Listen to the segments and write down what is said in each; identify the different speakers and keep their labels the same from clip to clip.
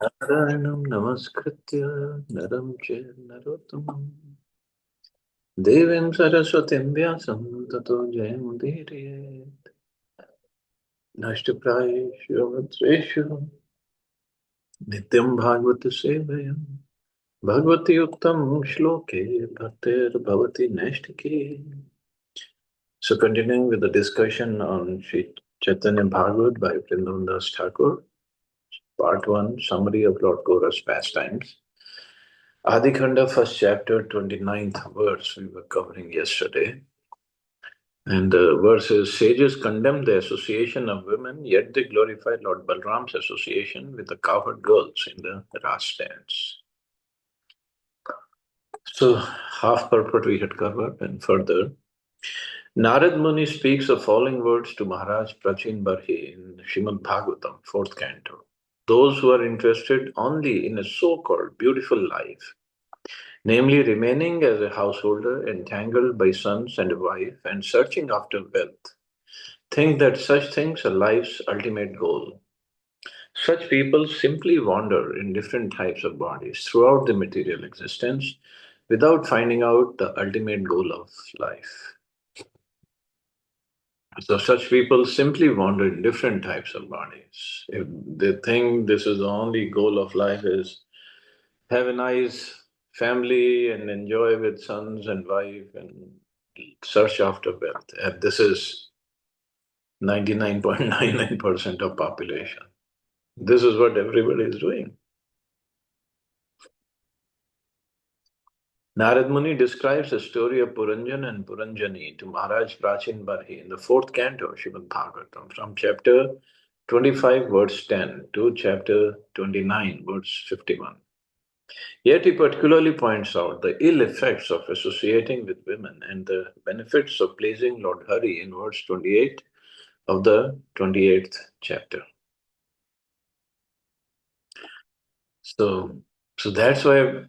Speaker 1: Naranam namaskritya naram chaiva narottamam devim saraswatim vyasam tato jayamudire nashtaprayeshu avatreshu nityam bhagavata sevayam bhagavati uttam shloke bhaktir bhavati nashtike. So continuing with the discussion on Sri Chaitanya Bhagavat by Vrindavan Thakur, part 1, summary of Lord Gaura's pastimes. Adikhanda, first chapter, 29th verse we were covering yesterday. And the verse is, sages condemn the association of women, yet they glorify Lord Balram's association with the cowherd girls in the Ras dance. So, half purport we had covered, and further, Narad Muni speaks the following words to Maharaj Prachin Barhi in Srimad Bhagavatam, 4th canto. Those who are interested only in a so-called beautiful life, namely remaining as a householder entangled by sons and a wife and searching after wealth, think that such things are life's ultimate goal. Such people simply wander in different types of bodies throughout the material existence without finding out the ultimate goal of life. So such people simply wander in different types of bodies. If they think this is the only goal of life is have a nice family and enjoy with sons and wife and search after wealth. And this is 99.99% of population. This is what everybody is doing. Narad Muni describes the story of Puranjan and Puranjani to Maharaj Prachin Barhi in the 4th canto of Srimad Bhagavatam from chapter 25 verse 10 to chapter 29 verse 51. Yet he particularly points out the ill effects of associating with women and the benefits of pleasing Lord Hari in verse 28 of the 28th chapter. So, so that's why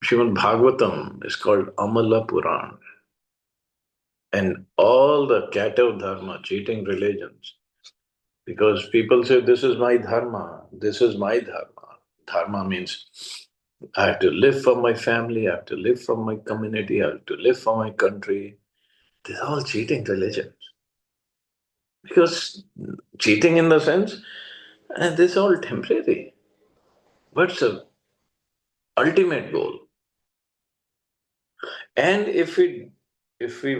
Speaker 1: Srimad Bhagavatam is called Amala Puran. And all the Katav Dharma, cheating religions, because people say, this is my Dharma, this is my Dharma. Dharma means I have to live for my family, I have to live for my community, I have to live for my country. These are all cheating religions. Because cheating in the sense, and this is all temporary. What's the ultimate goal? And if we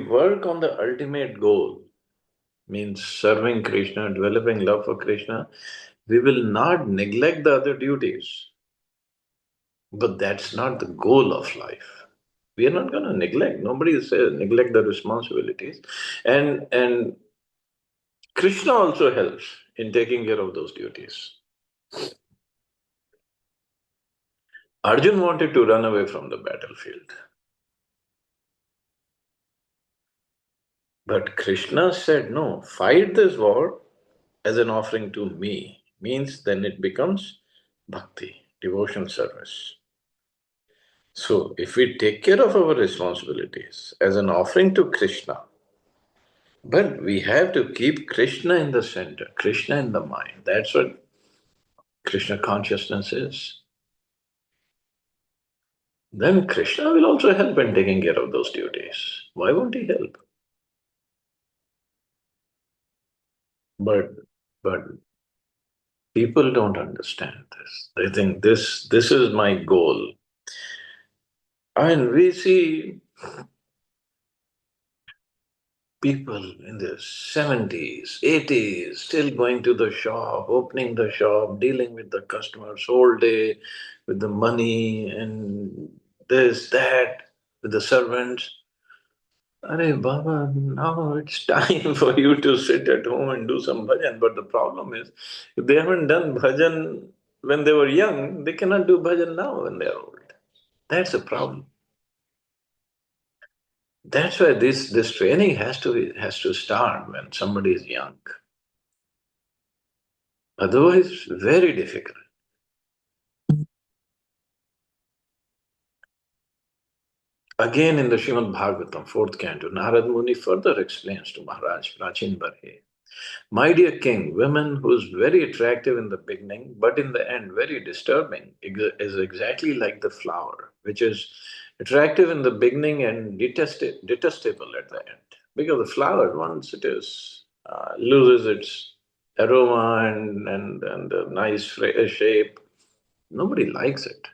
Speaker 1: work on the ultimate goal, means serving Krishna, developing love for Krishna, we will not neglect the other duties. But that's not the goal of life. We are not going to neglect. Nobody says neglect the responsibilities. And Krishna also helps in taking care of those duties. Arjun wanted to run away from the battlefield. But Krishna said, no, fight this war as an offering to me. Means then it becomes bhakti, devotional service. So if we take care of our responsibilities as an offering to Krishna, but we have to keep Krishna in the center, Krishna in the mind. That's what Krishna consciousness is. Then Krishna will also help in taking care of those duties. Why won't he help? But but people don't understand this. They think this is my goal. And we see people in their 70s, 80s, still going to the shop, opening the shop, dealing with the customers whole day, with the money and this, that, with the servants. Arey Baba, now it's time for you to sit at home and do some bhajan. But the problem is, if they haven't done bhajan when they were young, they cannot do bhajan now when they're old. That's a problem. That's why this training has to start when somebody is young. Otherwise, very difficult. Again, in the Srimad Bhagavatam, 4th canto, Narad Muni further explains to Maharaj Prachin Barhe My dear king, women who's very attractive in the beginning, but in the end very disturbing, is exactly like the flower, which is attractive in the beginning and detestable at the end. Because the flower, once it is loses its aroma and a nice shape, nobody likes it.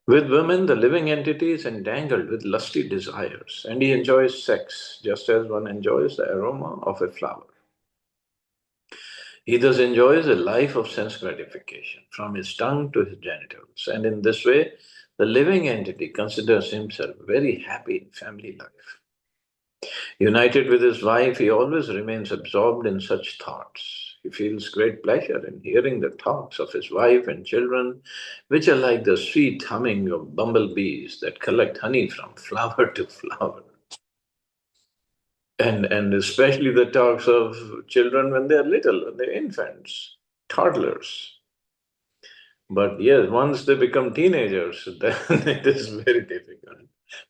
Speaker 1: With women, the living entity is entangled with lusty desires, and he enjoys sex just as one enjoys the aroma of a flower. He thus enjoys a life of sense gratification, from his tongue to his genitals, and in this way, the living entity considers himself very happy in family life. United with his wife, he always remains absorbed in such thoughts. He feels great pleasure in hearing the talks of his wife and children, which are like the sweet humming of bumblebees that collect honey from flower to flower. And especially the talks of children when they're little, when they're infants, toddlers. But yes, once they become teenagers, then it is very difficult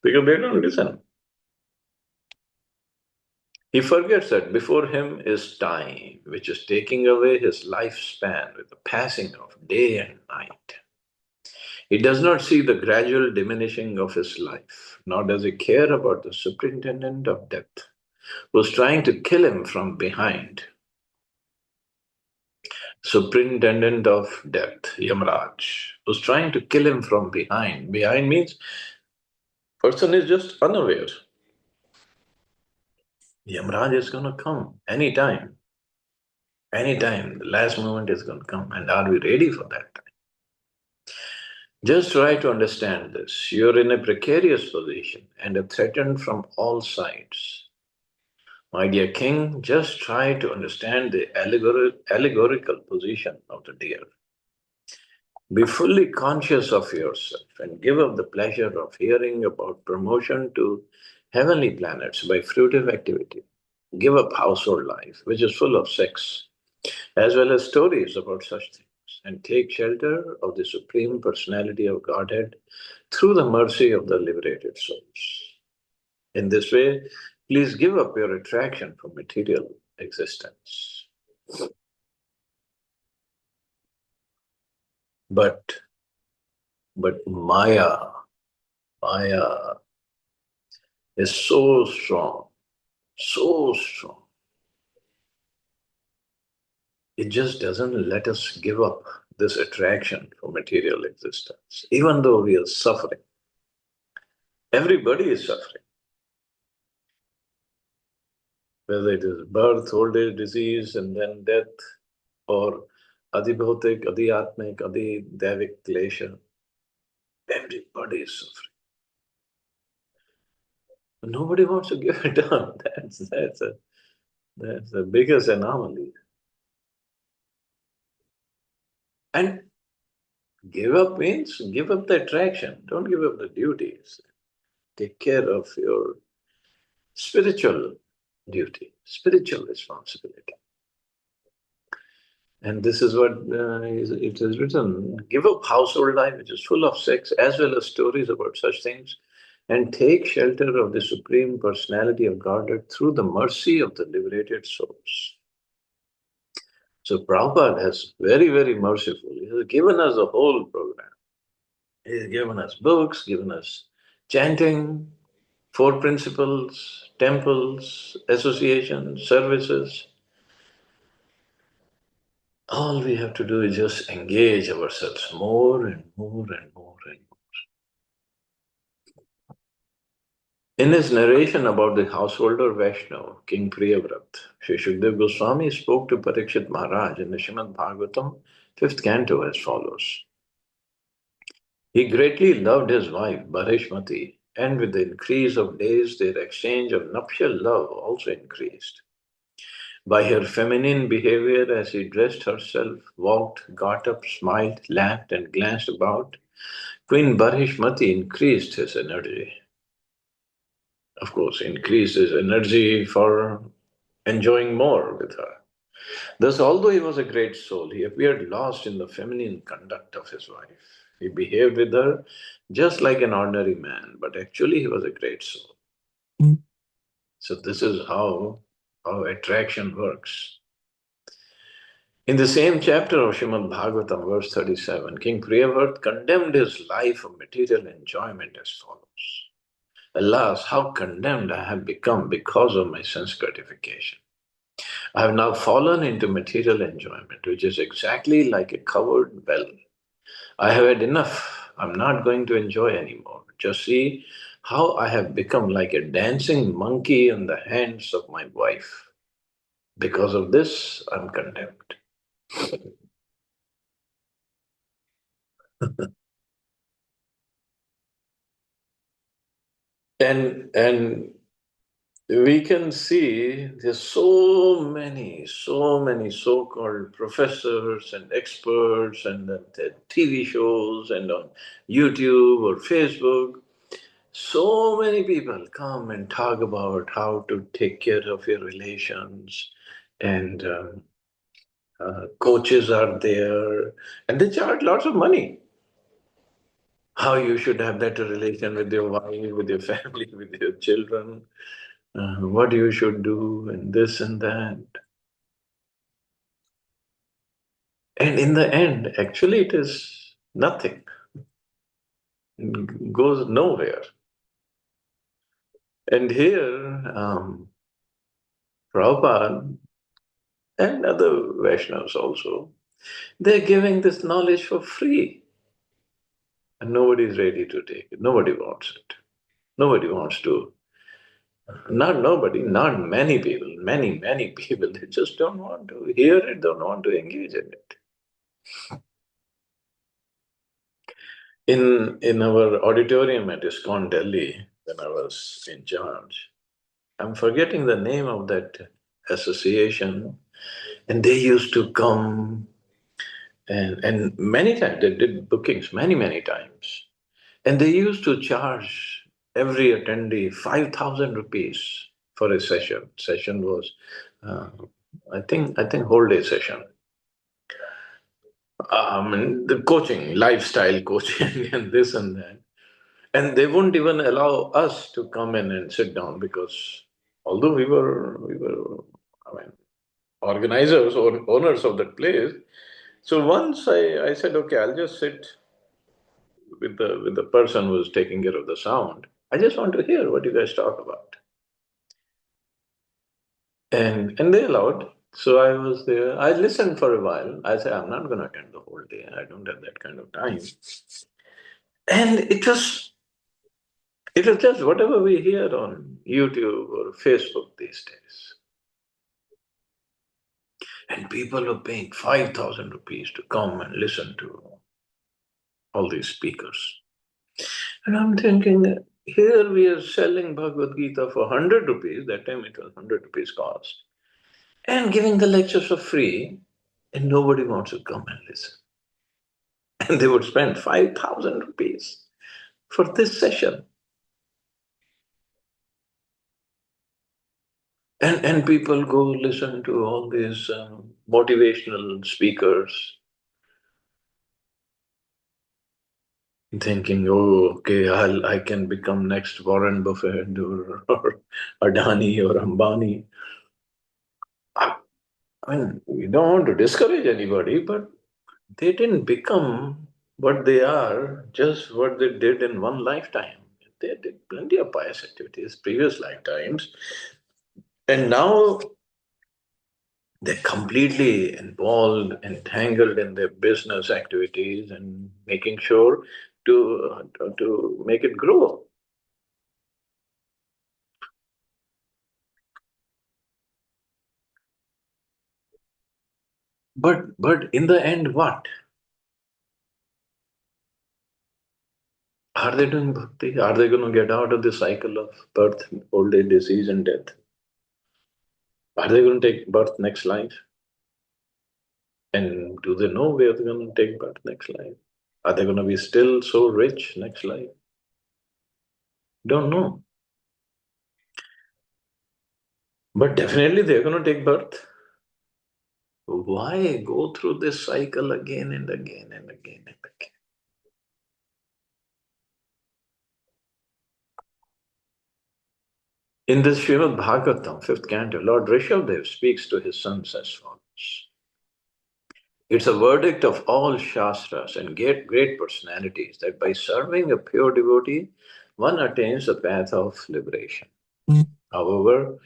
Speaker 1: because they don't listen. He forgets that before him is time, which is taking away his lifespan with the passing of day and night. He does not see the gradual diminishing of his life, nor does he care about the superintendent of death, who's trying to kill him from behind. Superintendent of death, Yamraj, who's trying to kill him from behind. Behind means person is just unaware. Yamraj is going to come anytime. Anytime. The last moment is going to come. And are we ready for that time? Just try to understand this. You're in a precarious position and are threatened from all sides. My dear king, just try to understand the allegorical position of the deer. Be fully conscious of yourself and give up the pleasure of hearing about promotion to heavenly planets by fruitive activity. Give up household life, which is full of sex, as well as stories about such things, and take shelter of the Supreme Personality of Godhead through the mercy of the liberated souls. In this way, please give up your attraction for material existence. But Maya is so strong. It just doesn't let us give up this attraction for material existence, even though we are suffering. Everybody is suffering, whether it is birth, old age, disease, and then death, or adibhautik, adhyatmik, adidevik klesha. Everybody is suffering. Nobody wants to give it up. That's the biggest anomaly. And give up means give up the attraction. Don't give up the duties. Take care of your spiritual duty, spiritual responsibility. And this is what it is written. Give up household life, which is full of sex, as well as stories about such things, and take shelter of the Supreme Personality of Godhead through the mercy of the liberated souls. So Prabhupada has very merciful. He has given us a whole program. He has given us books, given us chanting, four principles, temples, associations, services. All we have to do is just engage ourselves more and more and more and more. In his narration about the householder Vaishnav, King Priyavrat, Sri Shukdev Goswami spoke to Parikshit Maharaj in the Srimad Bhagavatam, 5th canto as follows. He greatly loved his wife, Bhareshmati, and with the increase of days, their exchange of nuptial love also increased. By her feminine behavior as she dressed herself, walked, got up, smiled, laughed, and glanced about, Queen Bhareshmati increased his energy. Of course, increased his energy for enjoying more with her. Thus, although he was a great soul, he appeared lost in the feminine conduct of his wife. He behaved with her just like an ordinary man, but actually he was a great soul. So this is how how attraction works. In the same chapter of Srimad Bhagavatam, verse 37, King Priyavrata condemned his life of material enjoyment as follows. Alas, how condemned I have become because of my sense gratification. I have now fallen into material enjoyment, which is exactly like a covered well. I have had enough. I'm not going to enjoy anymore. Just see how I have become like a dancing monkey in the hands of my wife. Because of this, I'm condemned. And we can see there's so many so-called professors and experts and the TV shows and on YouTube or Facebook. So many people come and talk about how to take care of your relations, and coaches are there, and they charge lots of money. How you should have better relation with your wife, with your family, with your children, what you should do, and this and that. And in the end, actually, it is nothing. It goes nowhere. And here, Prabhupada and other Vaishnavas also, they're giving this knowledge for free. And nobody is ready to take it. Nobody wants it. Nobody wants to. Not nobody, not many people, many people, they just don't want to hear it, don't want to engage in it. In our auditorium at ISKCON Delhi, when I was in charge, I'm forgetting the name of that association, and they used to come and many times they did bookings many times. And they used to charge every attendee 5,000 rupees for a session. Session was, uh, I think whole day session. And the coaching, lifestyle coaching, and this and that. And they wouldn't even allow us to come in and sit down because although we were, I mean, organizers or owners of that place. So once I said, okay, I'll just sit with the person who's taking care of the sound. I just want to hear what you guys talk about. And they allowed. So I was there. I listened for a while. I said, I'm not gonna attend the whole day. I don't have that kind of time. And it was just whatever we hear on YouTube or Facebook these days. And people are paying 5,000 rupees to come and listen to all these speakers. And I'm thinking, here we are selling Bhagavad Gita for 100 rupees, that time it was 100 rupees cost, and giving the lectures for free, and nobody wants to come and listen. And they would spend 5,000 rupees for this session. And people go listen to all these motivational speakers, thinking, oh, okay, I can become next Warren Buffett or Adani or Ambani. I mean, we don't want to discourage anybody, but they didn't become what they are just what they did in one lifetime. They did plenty of pious activities, previous lifetimes, and now they're completely involved, entangled in their business activities and making sure to make it grow. But in the end, what? Are they doing bhakti? Are they going to get out of the cycle of birth, old age, disease, and death? Are they going to take birth next life? And do they know where they're going to take birth next life? Are they going to be still so rich next life? Don't know. But definitely they're going to take birth. Why go through this cycle again and again and again and again? In this Srimad Bhagavatam, fifth canto, Lord Rishabdev speaks to his sons as follows. It's a verdict of all Shastras and great personalities that by serving a pure devotee, one attains the path of liberation. However,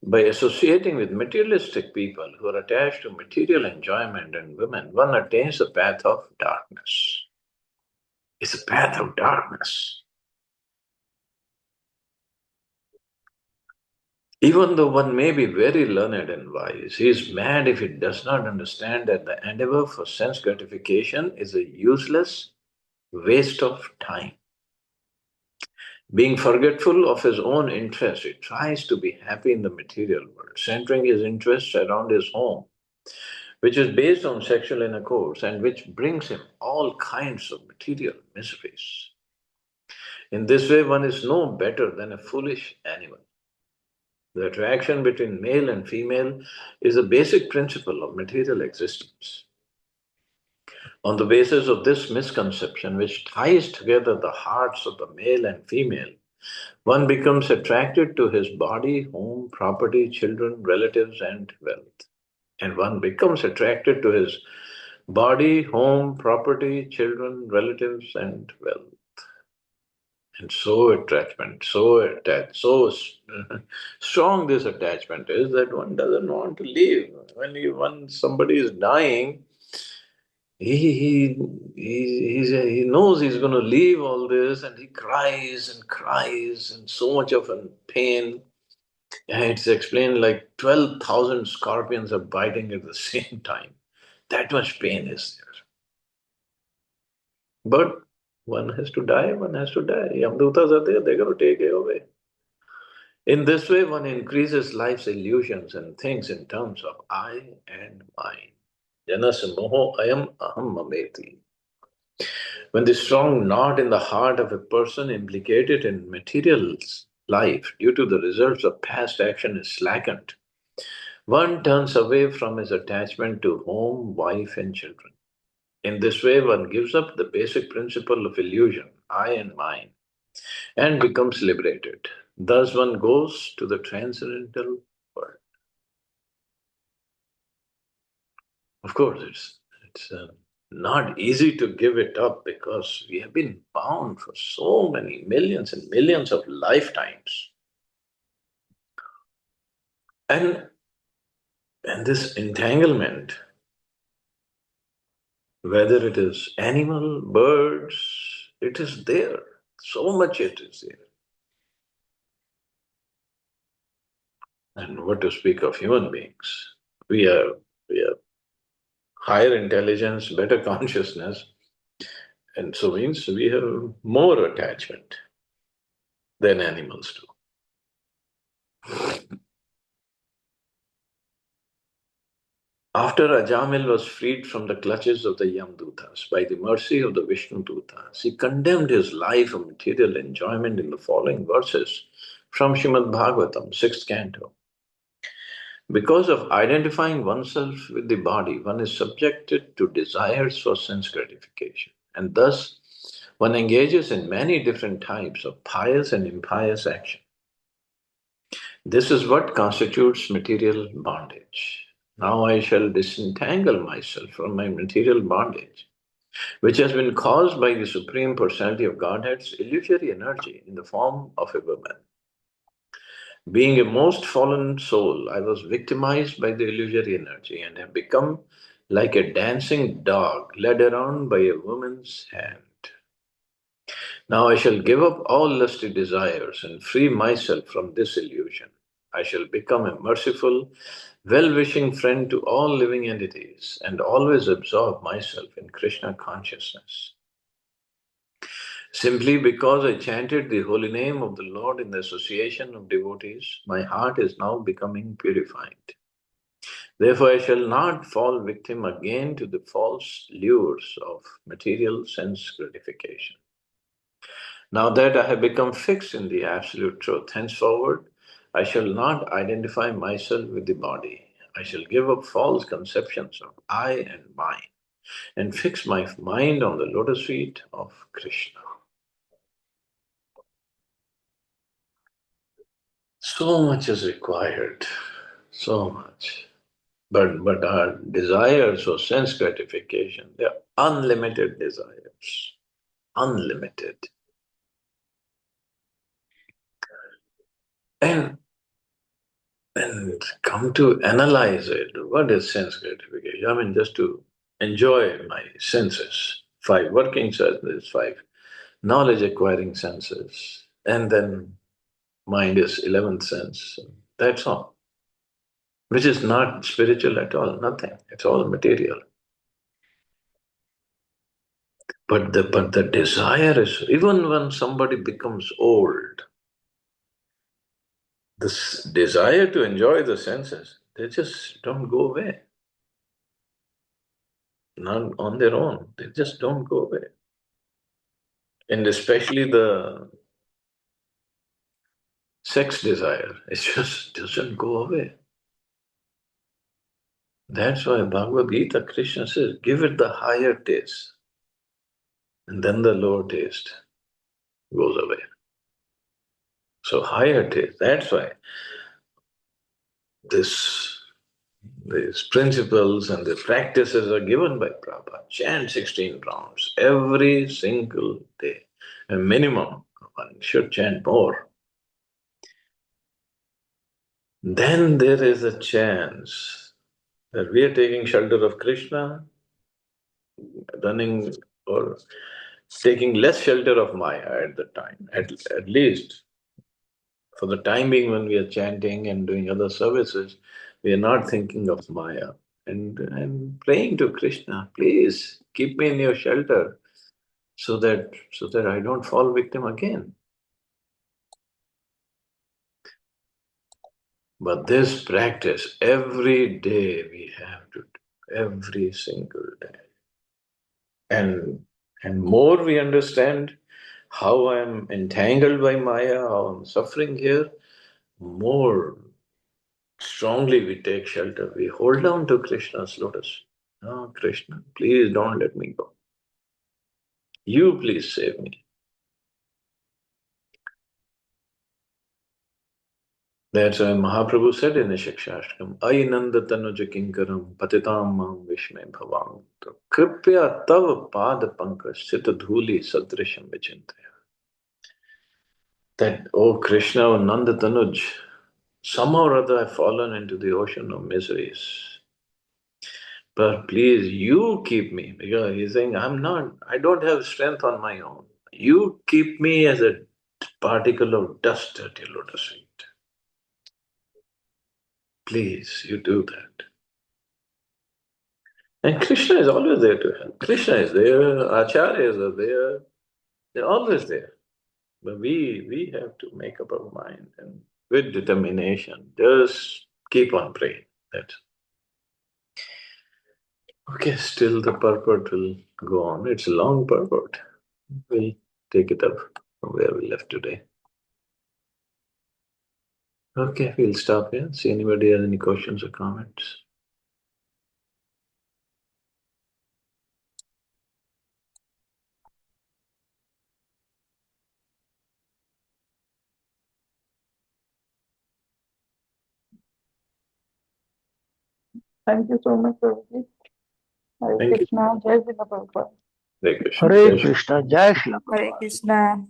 Speaker 1: by associating with materialistic people who are attached to material enjoyment and women, one attains the path of darkness. It's a path of darkness. Even though one may be very learned and wise, he is mad if he does not understand that the endeavor for sense gratification is a useless waste of time. Being forgetful of his own interests, he tries to be happy in the material world, centering his interests around his home, which is based on sexual intercourse and which brings him all kinds of material miseries. In this way, one is no better than a foolish animal. The attraction between male and female is a basic principle of material existence. On the basis of this misconception, which ties together the hearts of the male and female, one becomes attracted to his body, home, property, children, relatives, and wealth. And one becomes attracted to his body, home, property, children, relatives, and wealth. And so attachment, so attached, so strong this attachment is that one doesn't want to leave. When somebody is dying, he knows he's going to leave all this, and he cries and so much of a pain. And it's explained like 12,000 scorpions are biting at the same time. That much pain is there. But one has to die, one has to die. Yamdutas are there, they're going to take it away. In this way, one increases life's illusions and thinks in terms of I and mine. Janas moho ayam aham mameti. When the strong knot in the heart of a person implicated in material life due to the results of past action is slackened, one turns away from his attachment to home, wife, and children. In this way, one gives up the basic principle of illusion, I and mine, and becomes liberated. Thus, one goes to the transcendental world. Of course, it's not easy to give it up because we have been bound for so many millions and millions of lifetimes. And, and this entanglement, whether it is animal, birds, it is there. So much it is there. And what to speak of human beings? We are higher intelligence, better consciousness, and so means we have more attachment than animals do. After Ajamil was freed from the clutches of the Yamdutas by the mercy of the Vishnu Dutas, he condemned his life of material enjoyment in the following verses from Srimad Bhagavatam, sixth canto. Because of identifying oneself with the body, one is subjected to desires for sense gratification, and thus one engages in many different types of pious and impious action. This is what constitutes material bondage. Now I shall disentangle myself from my material bondage, which has been caused by the Supreme Personality of Godhead's illusory energy in the form of a woman. Being a most fallen soul, I was victimized by the illusory energy and have become like a dancing dog led around by a woman's hand. Now I shall give up all lusty desires and free myself from this illusion. I shall become a merciful, well wishing friend to all living entities and always absorb myself in Krishna consciousness. Simply because I chanted the holy name of the Lord in the association of devotees, my heart is now becoming purified. Therefore, I shall not fall victim again to the false lures of material sense gratification. Now that I have become fixed in the absolute truth, henceforward, I shall not identify myself with the body. I shall give up false conceptions of I and mine and fix my mind on the lotus feet of Krishna. So much is required, so much. But our desires for sense gratification, they are unlimited desires, unlimited. And and come to analyze it, what is sense gratification? I mean, just to enjoy my senses, five working senses, five knowledge acquiring senses, and then mind is 11th sense. That's all, which is not spiritual at all, nothing. It's all material. But the desire is, even when somebody becomes old, this desire to enjoy the senses, they just don't go away. Not on their own. They just don't go away. And especially the sex desire, it just doesn't go away. That's why Bhagavad Gita, Krishna says, give it the higher taste, and then the lower taste goes away. So higher taste. That's why this these principles and the practices are given by Prabhupada. Chant 16 rounds every single day. A minimum, one should chant more. Then there is a chance that we are taking shelter of Krishna, running or taking less shelter of Maya at the time, at least for the time being when we are chanting and doing other services, we are not thinking of Maya and praying to Krishna, please keep me in your shelter so that I don't fall victim again. But this practice every day we have to do, every single day. And more we understand how I'm entangled by Maya, how I'm suffering here, more strongly we take shelter. We hold on to Krishna's lotus. Oh, Krishna, please don't let me go. You please save me. That's why Mahaprabhu said in the Shikshashtakam, Ainanda tanuja kinkaram patitam mam vishme bhavam. Kripya tav pada pankaj sita dhuli sadrisham vichintaya. That, oh Krishna, oh Nanda Tanuj, somehow or other I've fallen into the ocean of miseries. But please, you keep me. Because he's saying, I don't have strength on my own. You keep me as a particle of dust at your lotus feet. Please, you do that. And Krishna is always there to help. Krishna is there, acharyas are there, they're always there. But we have to make up our mind and with determination, just keep on praying. That's okay, still the purport will go on. It's a long purport. We'll take it up from where we left today. Okay, we'll stop here. See anybody has any questions or comments?
Speaker 2: Thank you so much, Prabhuji. Hare
Speaker 1: Thank you.
Speaker 2: Krishna, Jai Shri Prabhupada.
Speaker 1: Hare Krishna.
Speaker 3: Hare
Speaker 1: Jai Shri-
Speaker 3: Krishna, Jai Shri
Speaker 4: Hare
Speaker 3: Prabhupada.
Speaker 4: Krishna.